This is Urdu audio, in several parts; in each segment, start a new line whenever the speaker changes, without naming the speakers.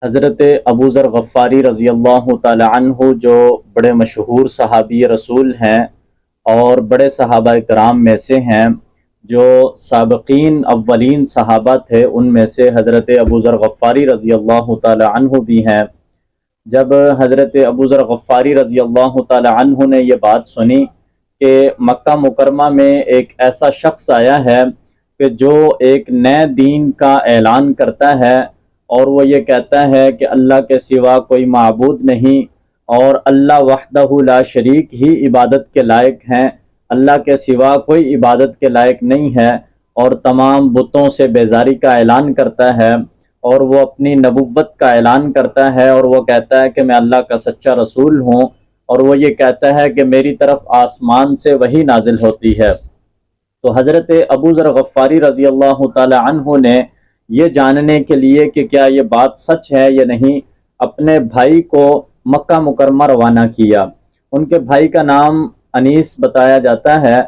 حضرت ابو ذر غفاری رضی اللہ تعالی عنہ جو بڑے مشہور صحابی رسول ہیں اور بڑے صحابہ کرام میں سے ہیں، جو سابقین اولین صحابہ تھے ان میں سے حضرت ابو ذر غفاری رضی اللہ تعالی عنہ بھی ہیں۔ جب حضرت ابو ذر غفاری رضی اللہ تعالی عنہ نے یہ بات سنی کہ مکہ مکرمہ میں ایک ایسا شخص آیا ہے کہ جو ایک نئے دین کا اعلان کرتا ہے، اور وہ یہ کہتا ہے کہ اللہ کے سوا کوئی معبود نہیں اور اللہ وحدہ لا شریک ہی عبادت کے لائق ہیں، اللہ کے سوا کوئی عبادت کے لائق نہیں ہے، اور تمام بتوں سے بیزاری کا اعلان کرتا ہے، اور وہ اپنی نبوت کا اعلان کرتا ہے، اور وہ کہتا ہے کہ میں اللہ کا سچا رسول ہوں، اور وہ یہ کہتا ہے کہ میری طرف آسمان سے وحی نازل ہوتی ہے۔ تو حضرت ابو ذر غفاری رضی اللہ تعالی عنہ نے یہ جاننے کے لیے کہ کیا یہ بات سچ ہے یا نہیں، اپنے بھائی کو مکہ مکرمہ روانہ کیا۔ ان کے بھائی کا نام انیس بتایا جاتا ہے،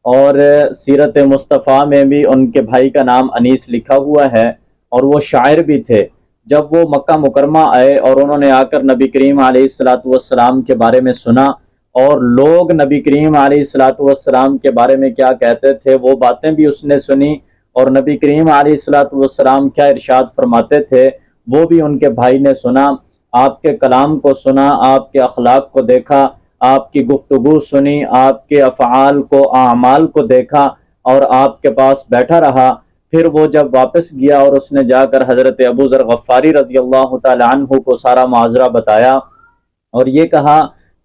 اور سیرت مصطفیٰ میں بھی ان کے بھائی کا نام انیس لکھا ہوا ہے، اور وہ شاعر بھی تھے۔ جب وہ مکہ مکرمہ آئے اور انہوں نے آ کر نبی کریم علیہ السلام کے بارے میں سنا، اور لوگ نبی کریم علیہ السلام کے بارے میں کیا کہتے تھے وہ باتیں بھی اس نے سنی، اور نبی کریم علیہ السلام کیا ارشاد فرماتے تھے وہ بھی ان کے بھائی نے سنا۔ آپ کے کلام کو سنا، آپ کے اخلاق کو دیکھا، آپ کی گفتگو سنی، آپ کے افعال کو اعمال کو دیکھا، اور آپ کے پاس بیٹھا رہا۔ پھر وہ جب واپس گیا اور اس نے جا کر حضرت ابو ذر غفاری رضی اللہ تعالی عنہ کو سارا معاذرہ بتایا، اور یہ کہا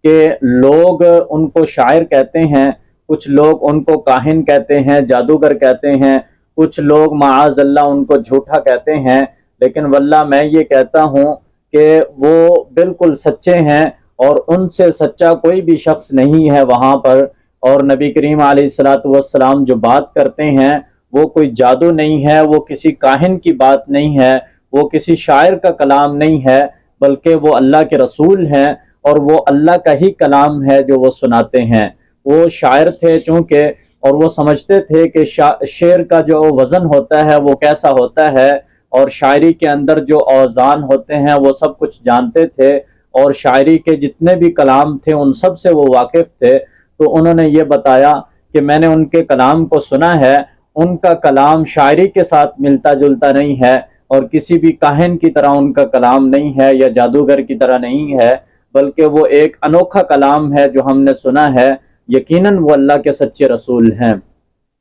کہ لوگ ان کو شاعر کہتے ہیں، کچھ لوگ ان کو کاہن کہتے ہیں، جادوگر کہتے ہیں، کچھ لوگ معاذ اللہ ان کو جھوٹا کہتے ہیں، لیکن واللہ میں یہ کہتا ہوں کہ وہ بالکل سچے ہیں، اور ان سے سچا کوئی بھی شخص نہیں ہے وہاں پر۔ اور نبی کریم علیہ السلام جو بات کرتے ہیں وہ کوئی جادو نہیں ہے، وہ کسی کاہن کی بات نہیں ہے، وہ کسی شاعر کا کلام نہیں ہے، بلکہ وہ اللہ کے رسول ہیں، اور وہ اللہ کا ہی کلام ہے جو وہ سناتے ہیں۔ وہ شاعر تھے چونکہ، اور وہ سمجھتے تھے کہ شعر کا جو وزن ہوتا ہے وہ کیسا ہوتا ہے، اور شاعری کے اندر جو اوزان ہوتے ہیں وہ سب کچھ جانتے تھے، اور شاعری کے جتنے بھی کلام تھے ان سب سے وہ واقف تھے۔ تو انہوں نے یہ بتایا کہ میں نے ان کے کلام کو سنا ہے، ان کا کلام شاعری کے ساتھ ملتا جلتا نہیں ہے، اور کسی بھی کاہن کی طرح ان کا کلام نہیں ہے، یا جادوگر کی طرح نہیں ہے، بلکہ وہ ایک انوکھا کلام ہے جو ہم نے سنا ہے، یقیناً وہ اللہ کے سچے رسول ہیں۔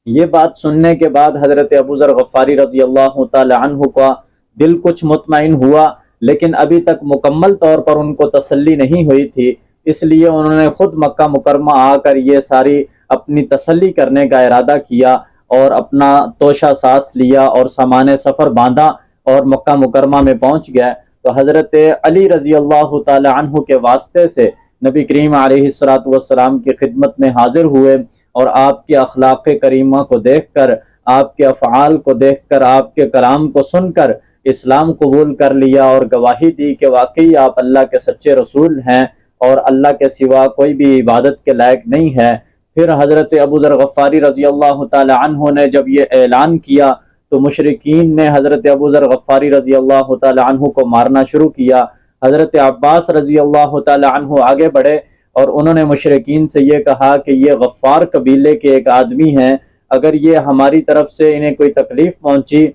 یہ بات سننے کے بعد حضرت ابو ذر غفاری رضی اللہ تعالی عنہ کا دل کچھ مطمئن ہوا، لیکن ابھی تک مکمل طور پر ان کو تسلی نہیں ہوئی تھی، اس لیے انہوں نے خود مکہ مکرمہ آ کر یہ ساری اپنی تسلی کرنے کا ارادہ کیا، اور اپنا توشہ ساتھ لیا اور سامان سفر باندھا اور مکہ مکرمہ میں پہنچ گئے۔ تو حضرت علی رضی اللہ تعالی عنہ کے واسطے سے نبی کریم علیہ السلام کی خدمت میں حاضر ہوئے، اور آپ کے اخلاق کریمہ کو دیکھ کر، آپ کے افعال کو دیکھ کر، آپ کے کلام کو سن کر اسلام قبول کر لیا، اور گواہی دی کہ واقعی آپ اللہ کے سچے رسول ہیں، اور اللہ کے سوا کوئی بھی عبادت کے لائق نہیں ہے۔ پھر حضرت ابو ذر غفاری رضی اللہ تعالی عنہ نے جب یہ اعلان کیا تو مشرکین نے حضرت ابو ذر غفاری رضی اللہ تعالی عنہ کو مارنا شروع کیا۔ حضرت عباس رضی اللہ تعالی عنہ آگے بڑھے، اور انہوں نے مشرکین سے یہ کہا کہ یہ غفار قبیلے کے ایک آدمی ہیں، اگر یہ ہماری طرف سے انہیں کوئی تکلیف پہنچی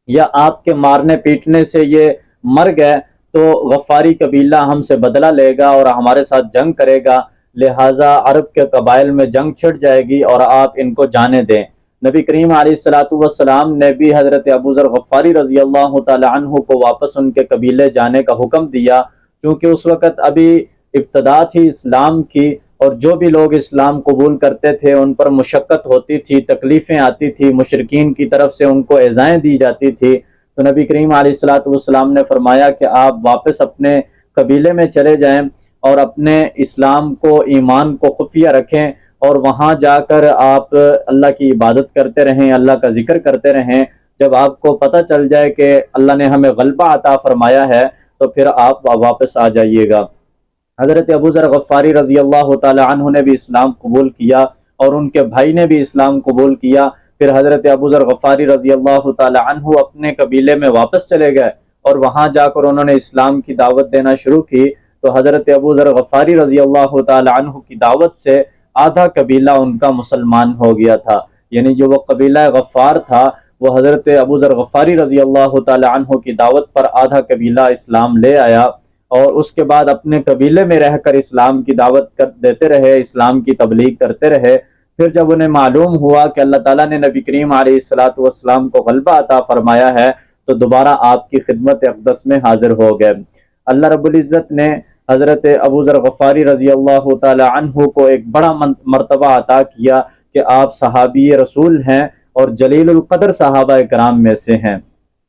یا آپ کے مارنے پیٹنے سے یہ مر گئے تو غفاری قبیلہ ہم سے بدلہ لے گا اور ہمارے ساتھ جنگ کرے گا، لہٰذا عرب کے قبائل میں جنگ چھڑ جائے گی اور آپ ان کو جانے دیں۔ نبی کریم علیہ السلام نے بھی حضرت ابو ذر غفاری رضی اللہ تعالی عنہ کو واپس ان کے قبیلے جانے کا حکم دیا، کیونکہ اس وقت ابھی ابتدا تھی اسلام کی، اور جو بھی لوگ اسلام قبول کرتے تھے ان پر مشقت ہوتی تھی، تکلیفیں آتی تھی، مشرکین کی طرف سے ان کو ایذائیں دی جاتی تھی۔ تو نبی کریم علیہ السلام نے فرمایا کہ آپ واپس اپنے قبیلے میں چلے جائیں، اور اپنے اسلام کو، ایمان کو خفیہ رکھیں، اور وہاں جا کر آپ اللہ کی عبادت کرتے رہیں، اللہ کا ذکر کرتے رہیں۔ جب آپ کو پتہ چل جائے کہ اللہ نے ہمیں غلبہ عطا فرمایا ہے تو پھر آپ واپس آ جائیے گا۔ حضرت ابو ذر غفاری رضی اللہ تعالی عنہ نے بھی اسلام قبول کیا، اور ان کے بھائی نے بھی اسلام قبول کیا۔ پھر حضرت ابو ذر غفاری رضی اللہ تعالی عنہ اپنے قبیلے میں واپس چلے گئے، اور وہاں جا کر انہوں نے اسلام کی دعوت دینا شروع کی تو حضرت ابو ذر غفاری رضی اللہ تعالی عنہ کی دعوت سے آدھا قبیلہ ان کا مسلمان ہو گیا تھا۔ یعنی جو وہ قبیلہ غفار تھا وہ حضرت ابو ذر غفاری رضی اللہ تعالی عنہ کی دعوت پر آدھا قبیلہ اسلام لے آیا، اور اس کے بعد اپنے قبیلے میں رہ کر اسلام کی دعوت دیتے رہے، اسلام کی تبلیغ کرتے رہے۔ پھر جب انہیں معلوم ہوا کہ اللہ تعالیٰ نے نبی کریم علیہ السلام کو غلبہ عطا فرمایا ہے تو دوبارہ آپ کی خدمت اقدس میں حاضر ہو گئے۔ اللہ رب العزت نے حضرت ابو ذر غفاری رضی اللہ تعالی عنہ کو ایک بڑا مرتبہ عطا کیا کہ آپ صحابی رسول ہیں اور جلیل القدر صحابہ کرام میں سے ہیں۔